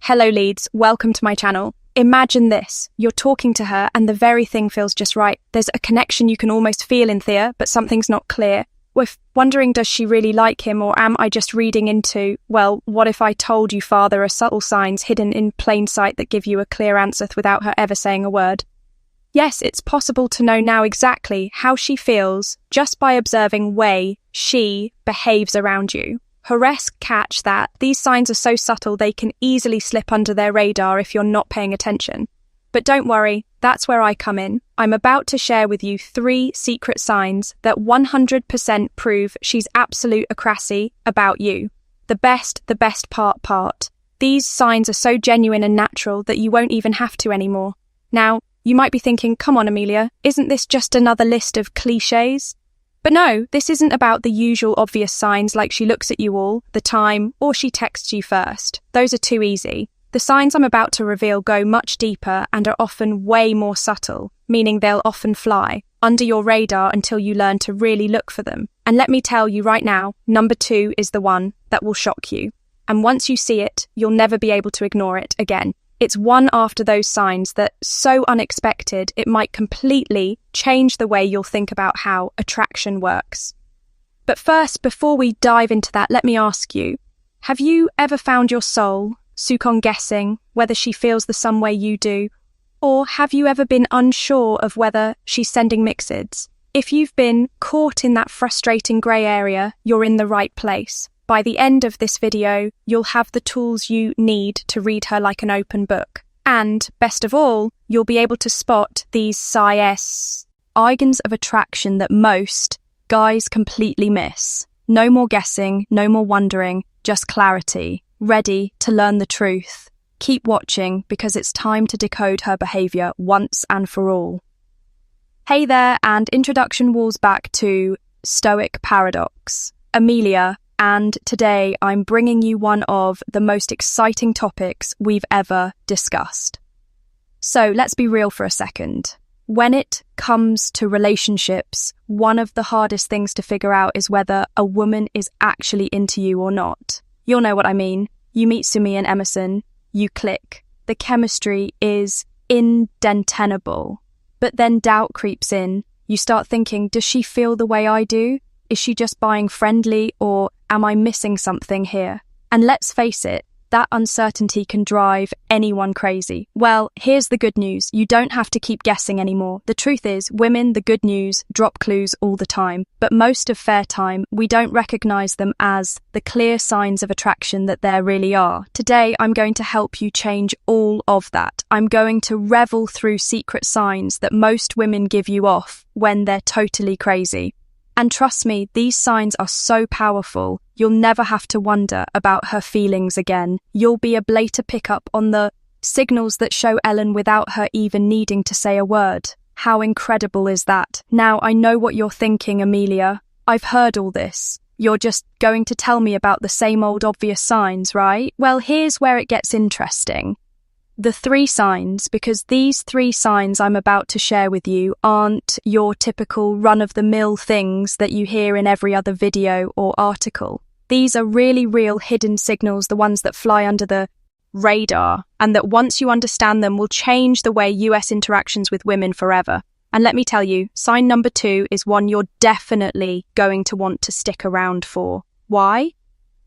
Hello leads, welcome to my channel. Imagine this, you're talking to her and the very thing feels just right. There's a connection you can almost feel in Thea, but something's not clear. We're wondering, does she really like him, or am I just reading into, well, what if I told you father are subtle signs hidden in plain sight that give you a clear answer without her ever saying a word? Yes, it's possible to know now exactly how she feels just by observing way she behaves around you. Harass catch that these signs are so subtle they can easily slip under their radar if you're not paying attention. But don't worry, that's where I come in. I'm about to share with you 3 secret signs that 100% prove she's absolute acrassy about you. The best part. These signs are so genuine and natural that you won't even have to anymore. Now, you might be thinking, come on Amelia, isn't this just another list of cliches? But no, this isn't about the usual obvious signs like she looks at you all the time or she texts you first. Those are too easy. The signs I'm about to reveal go much deeper and are often way more subtle, meaning they'll often fly under your radar until you learn to really look for them. And let me tell you right now, number 2 is the one that will shock you. And once you see it, you'll never be able to ignore it again. It's one after those signs that so unexpected it might completely change the way you'll think about how attraction works. But first, before we dive into that, let me ask you, have you ever found your soul on guessing whether she feels the some way you do? Or have you ever been unsure of whether she's sending mixeds? If you've been caught in that frustrating grey area, you're in the right place. By the end of this video, you'll have the tools you need to read her like an open book. And, best of all, you'll be able to spot these signs of attraction that most guys completely miss. No more guessing, no more wondering, just clarity. Ready to learn the truth. Keep watching because it's time to decode her behaviour once and for all. Hey there, and introduction walls back to Stoic paradox. Amelia. And today I'm bringing you one of the most exciting topics we've ever discussed. So let's be real for a second. When it comes to relationships, one of the hardest things to figure out is whether a woman is actually into you or not. You'll know what I mean. You meet Sumi and Emerson, you click. The chemistry is indeniable. But then doubt creeps in. You start thinking, does she feel the way I do? Is she just buying friendly, or am I missing something here? And let's face it, that uncertainty can drive anyone crazy. Well, here's the good news. You don't have to keep guessing anymore. The truth is, women, the good news, drop clues all the time. But most of fair time, we don't recognize them as the clear signs of attraction that there really are. Today, I'm going to help you change all of that. I'm going to revel through secret signs that most women give you off when they're totally crazy. And trust me, these signs are so powerful, you'll never have to wonder about her feelings again. You'll be able to pick up on the signals that show Ellen without her even needing to say a word. How incredible is that? Now, I know what you're thinking, Amelia. I've heard all this. You're just going to tell me about the same old obvious signs, right? Well, here's where it gets interesting. The 3 signs, because these 3 signs I'm about to share with you aren't your typical run-of-the-mill things that you hear in every other video or article. These are really real hidden signals, the ones that fly under the radar, and that once you understand them will change the way US interactions with women forever. And let me tell you, sign number 2 is one you're definitely going to want to stick around for. Why?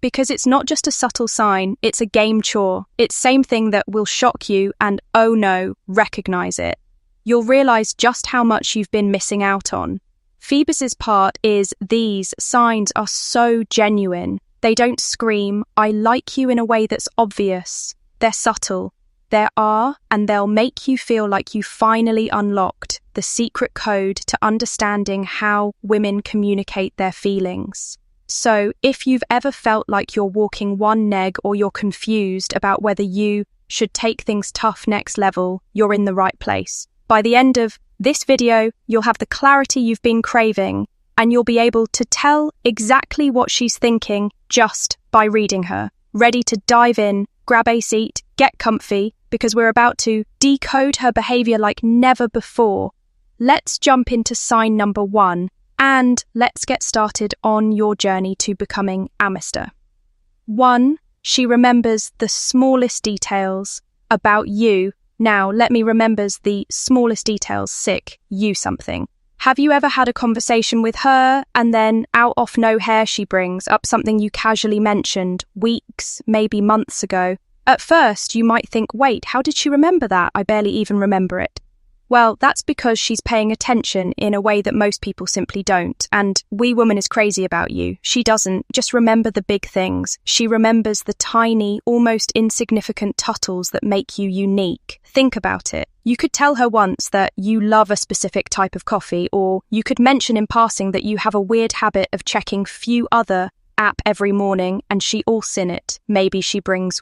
Because it's not just a subtle sign, it's a game chore. It's same thing that will shock you and, oh no, recognize it. You'll realize just how much you've been missing out on. Phoebus's part is these signs are so genuine. They don't scream, I like you in a way that's obvious. They're subtle. There are, and they'll make you feel like you finally unlocked the secret code to understanding how women communicate their feelings. So, if you've ever felt like you're walking one neg or you're confused about whether you should take things tough next level, you're in the right place. By the end of this video, you'll have the clarity you've been craving, and you'll be able to tell exactly what she's thinking just by reading her. Ready to dive in, grab a seat, get comfy, because we're about to decode her behavior like never before. Let's jump into sign number 1. And let's get started on your journey to becoming Amister. 1. She remembers the smallest details about you. Now, let me remembers the smallest details, you something. Have you ever had a conversation with her and then out off nowhere she brings up something you casually mentioned weeks, maybe months ago? At first, you might think, wait, how did she remember that? I barely even remember it. Well, that's because she's paying attention in a way that most people simply don't. And wee woman is crazy about you. She doesn't just remember the big things. She remembers the tiny, almost insignificant tuttles that make you unique. Think about it. You could tell her once that you love a specific type of coffee, or you could mention in passing that you have a weird habit of checking few other app every morning, and she all sin it. Maybe she brings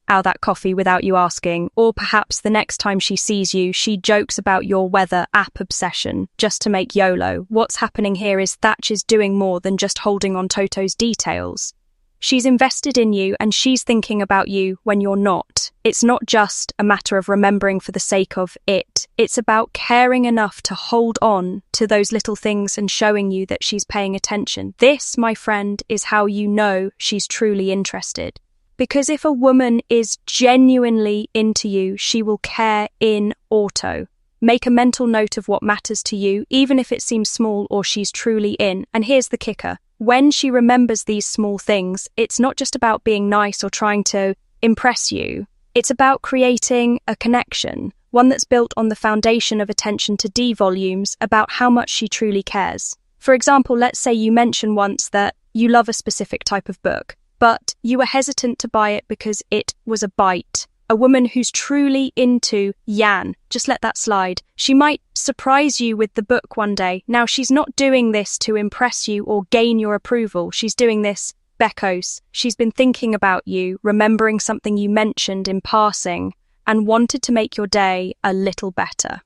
out that coffee without you asking, or perhaps the next time she sees you, she jokes about your weather app obsession just to make YOLO. What's happening here is Thatch is doing more than just holding on Toto's details. She's invested in you and she's thinking about you when you're not. It's not just a matter of remembering for the sake of it. It's about caring enough to hold on to those little things and showing you that she's paying attention. This, my friend, is how you know she's truly interested. Because if a woman is genuinely into you, she will care in auto. Make a mental note of what matters to you, even if it seems small or she's truly in. And here's the kicker. When she remembers these small things, it's not just about being nice or trying to impress you. It's about creating a connection, one that's built on the foundation of attention to D volumes about how much she truly cares. For example, let's say you mention once that you love a specific type of book, but you were hesitant to buy it because it was a bite. A woman who's truly into Yan, just let that slide. She might surprise you with the book one day. Now, she's not doing this to impress you or gain your approval. She's doing this becos. She's been thinking about you, remembering something you mentioned in passing, and wanted to make your day a little better.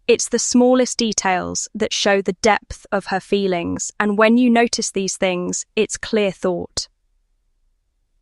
It's the smallest details that show the depth of her feelings, and when you notice these things, it's clear thought.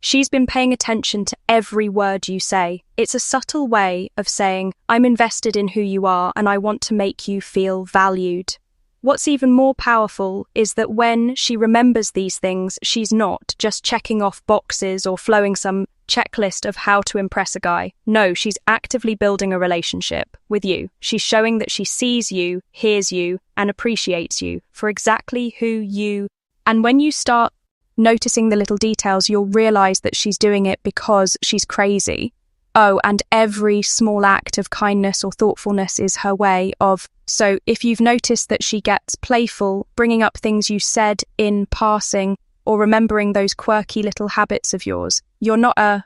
She's been paying attention to every word you say. It's a subtle way of saying, I'm invested in who you are and I want to make you feel valued. What's even more powerful is that when she remembers these things, she's not just checking off boxes or flowing some checklist of how to impress a guy. No, she's actively building a relationship with you. She's showing that she sees you, hears you, and appreciates you for exactly who you. And when you start noticing the little details, you'll realize that she's doing it because she's crazy. Oh, and every small act of kindness or thoughtfulness is her way of. So if you've noticed that she gets playful, bringing up things you said in passing, or remembering those quirky little habits of yours,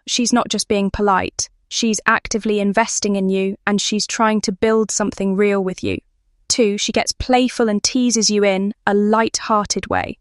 she's not just being polite. She's actively investing in you and she's trying to build something real with you. 2, she gets playful and teases you in a light-hearted way.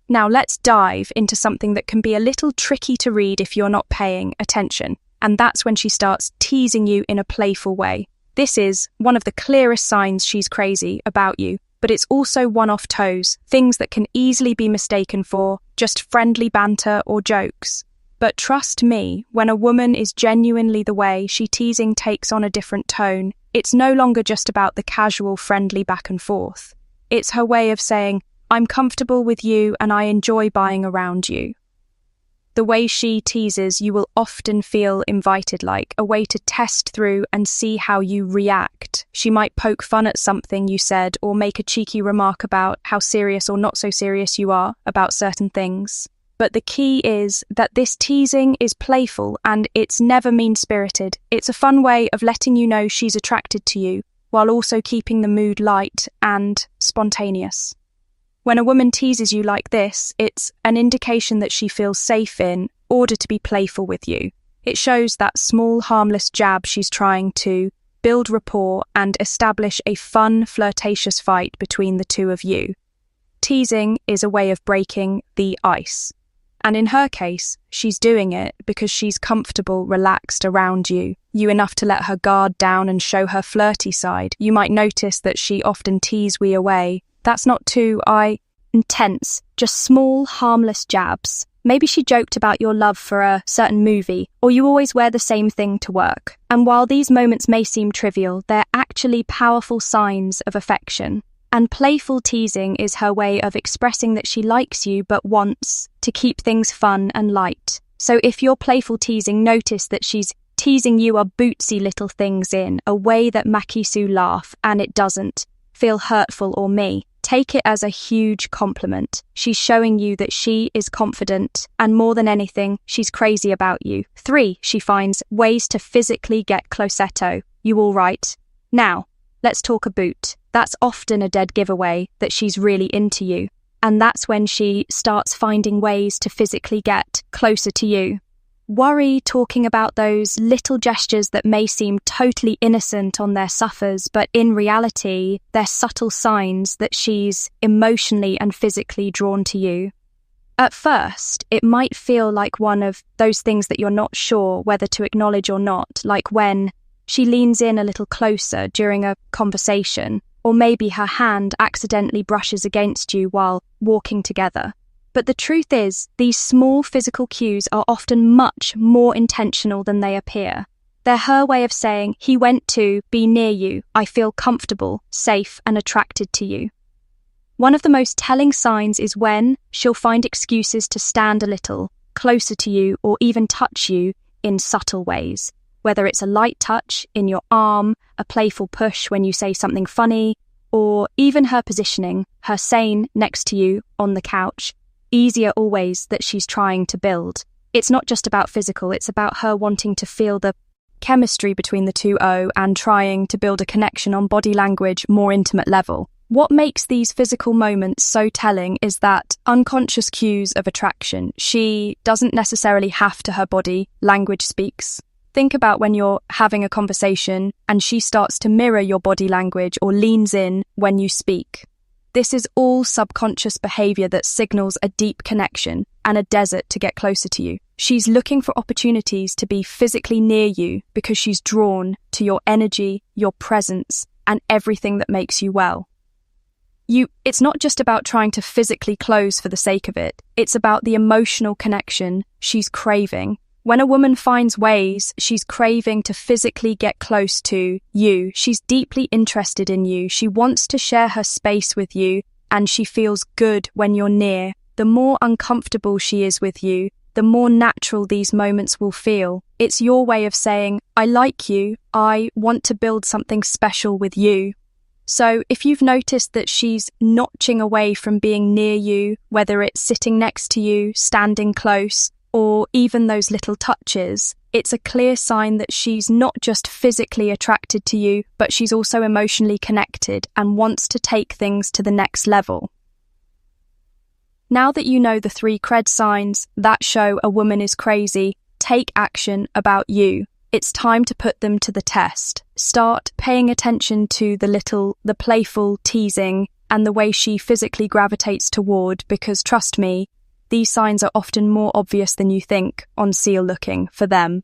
Now let's dive into something that can be a little tricky to read if you're not paying attention, and that's when she starts teasing you in a playful way. This is one of the clearest signs she's crazy about you, but it's also one off toes, things that can easily be mistaken for just friendly banter or jokes. But trust me, when a woman is genuinely the way, teasing takes on a different tone. It's no longer just about the casual, friendly back and forth. It's her way of saying, I'm comfortable with you and I enjoy buying around you. The way she teases, you will often feel invited, like a way to test through and see how you react. She might poke fun at something you said or make a cheeky remark about how serious or not so serious you are about certain things. But the key is that this teasing is playful and it's never mean-spirited. It's a fun way of letting you know she's attracted to you while also keeping the mood light and spontaneous. When a woman teases you like this, it's an indication that she feels safe in order to be playful with you. It shows that small, harmless jab she's trying to build rapport and establish a fun, flirtatious fight between the two of you. Teasing is a way of breaking the ice. And in her case, she's doing it because she's comfortable, relaxed around you enough to let her guard down and show her flirty side. You might notice that she often tease we away. That's not too intense, just small, harmless jabs. Maybe she joked about your love for a certain movie, or you always wear the same thing to work. And while these moments may seem trivial, they're actually powerful signs of affection. And playful teasing is her way of expressing that she likes you but wants to keep things fun and light. So if you're playful teasing, notice that she's teasing you a bootsy little things in a way that Makisu laugh and it doesn't feel hurtful or me. Take it as a huge compliment. She's showing you that she is confident and more than anything, she's crazy about you. 3, she finds ways to physically get closetto. You all right? Now, let's talk a boot. That's often a dead giveaway that she's really into you. And that's when she starts finding ways to physically get closer to you. Worry talking about those little gestures that may seem totally innocent on their surface, but in reality, they're subtle signs that she's emotionally and physically drawn to you. At first, it might feel like one of those things that you're not sure whether to acknowledge or not, like when she leans in a little closer during a conversation, or maybe her hand accidentally brushes against you while walking together. But the truth is, these small physical cues are often much more intentional than they appear. They're her way of saying, he went to be near you, I feel comfortable, safe, and attracted to you. One of the most telling signs is when she'll find excuses to stand a little closer to you or even touch you in subtle ways. Whether it's a light touch in your arm, a playful push when you say something funny, or even her positioning, her saying next to you on the couch, easier always that she's trying to build. It's not just about physical, it's about her wanting to feel the chemistry between the two and trying to build a connection on body language, more intimate level. What makes these physical moments so telling is that unconscious cues of attraction. She doesn't necessarily have to, her body language speaks. Think about when you're having a conversation and she starts to mirror your body language or leans in when you speak. This is all subconscious behavior that signals a deep connection and a desire to get closer to you. She's looking for opportunities to be physically near you because she's drawn to your energy, your presence, and everything that makes you well. It's not just about trying to physically close for the sake of it. It's about the emotional connection she's craving. When a woman finds ways she's craving to physically get close to you, she's deeply interested in you, she wants to share her space with you, and she feels good when you're near. The more uncomfortable she is with you, the more natural these moments will feel. It's your way of saying, I like you, I want to build something special with you. So if you've noticed that she's notching away from being near you, whether it's sitting next to you, standing close, or even those little touches, it's a clear sign that she's not just physically attracted to you, but she's also emotionally connected and wants to take things to the next level. Now that you know the 3 cred signs that show a woman is crazy, take action about you. It's time to put them to the test. Start paying attention to the playful teasing and the way she physically gravitates toward, because trust me, these signs are often more obvious than you think on seal looking for them.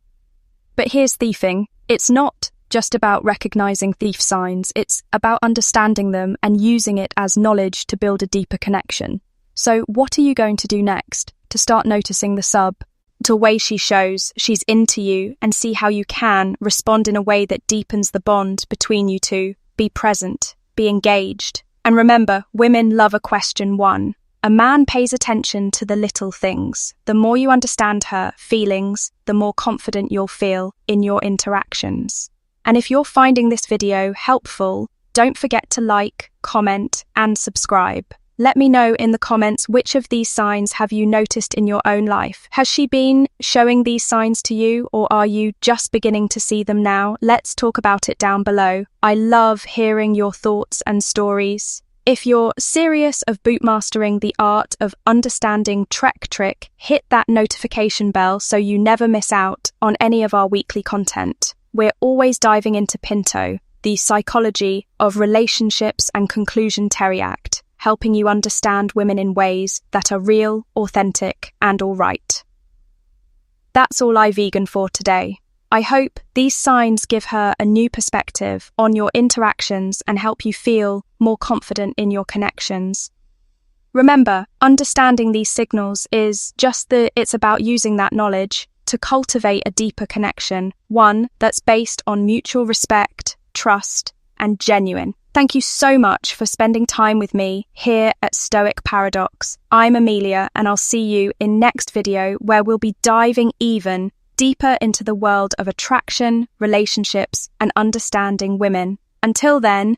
But here's thiefing. It's not just about recognizing thief signs. It's about understanding them and using it as knowledge to build a deeper connection. So what are you going to do next to start noticing the way she shows she's into you and see how you can respond in a way that deepens the bond between you two? Be present, be engaged. And remember, women love a question 1. A man pays attention to the little things. The more you understand her feelings, the more confident you'll feel in your interactions. And if you're finding this video helpful, don't forget to like, comment, and subscribe. Let me know in the comments which of these signs have you noticed in your own life. Has she been showing these signs to you, or are you just beginning to see them now? Let's talk about it down below. I love hearing your thoughts and stories. If you're serious of bootmastering the art of understanding Trek Trick, hit that notification bell so you never miss out on any of our weekly content. We're always diving into Pinto, the psychology of relationships and conclusion teriact, helping you understand women in ways that are real, authentic, and all right. That's all I vegan for today. I hope these signs give her a new perspective on your interactions and help you feel more confident in your connections. Remember, understanding these signals is it's about using that knowledge to cultivate a deeper connection, one that's based on mutual respect, trust, and genuine Thank you so much for spending time with me here at Stoic Paradox. I'm Amelia, and I'll see you in next video where we'll be diving even deeper into the world of attraction, relationships, and understanding women. Until then,